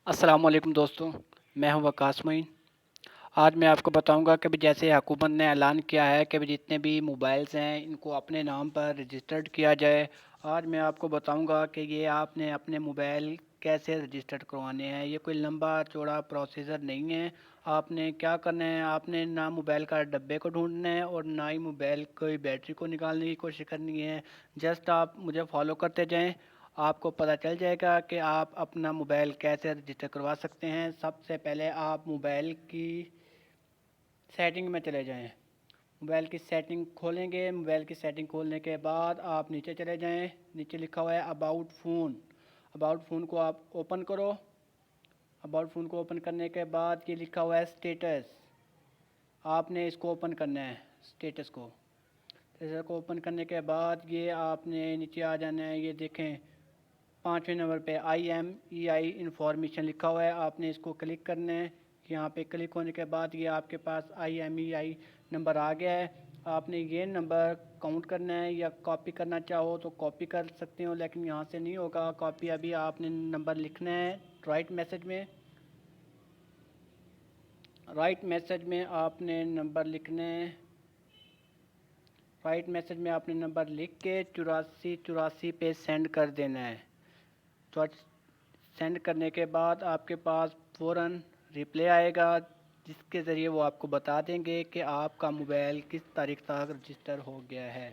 अस्सलाम वालेकुम दोस्तों, मैं हूं वकास मोइन। आज मैं आपको बताऊंगा कि भी जैसे हुकूमत ने ऐलान किया है कि भी जितने भी मोबाइल्स हैं इनको अपने नाम पर रजिस्टर्ड किया जाए। आज मैं आपको बताऊंगा कि ये आपने अपने मोबाइल कैसे रजिस्टर्ड करवाने हैं। ये कोई लंबा चौड़ा प्रोसीजर नहीं है। आपने क्या करना है, आपने ना मोबाइल का डब्बे को ढूंढना है और ना ही मोबाइल की बैटरी को निकालने की कोशिश करनी है। जस्ट आप मुझे फॉलो करते जाएं, आपको पता चल जाएगा कि आप अपना मोबाइल कैसे रजिस्टर करवा सकते हैं। सबसे पहले आप मोबाइल की सेटिंग में चले जाएं। मोबाइल की सेटिंग खोलेंगे। मोबाइल की सेटिंग खोलने के बाद आप नीचे चले जाएं। नीचे लिखा हुआ है अबाउट फ़ोन। अबाउट फ़ोन को आप ओपन करो। अबाउट फ़ोन को ओपन करने के बाद ये लिखा हुआ है स्टेटस। आपने इसको ओपन करना है, स्टेटस को। स्टेटस को ओपन करने के बाद ये आपने नीचे आ जाना है। ये देखें 5वें नंबर पे IMEI इंफॉर्मेशन लिखा हुआ है। आपने इसको क्लिक करना है। यहाँ पे क्लिक होने के बाद ये आपके पास IMEI नंबर आ गया है। आपने ये नंबर काउंट करना है या कॉपी करना चाहो तो कॉपी कर सकते हो, लेकिन यहाँ से नहीं होगा कॉपी। अभी आपने नंबर लिखना है राइट मैसेज में। राइट मैसेज में आपने नंबर लिखना है। राइट मैसेज में आपने नंबर लिख के 8484 पे सेंड कर देना है। तो सेंड करने के बाद आपके पास फ़ौरन रिप्लाई आएगा, जिसके ज़रिए वो आपको बता देंगे कि आपका मोबाइल किस तारीख तक रजिस्टर हो गया है।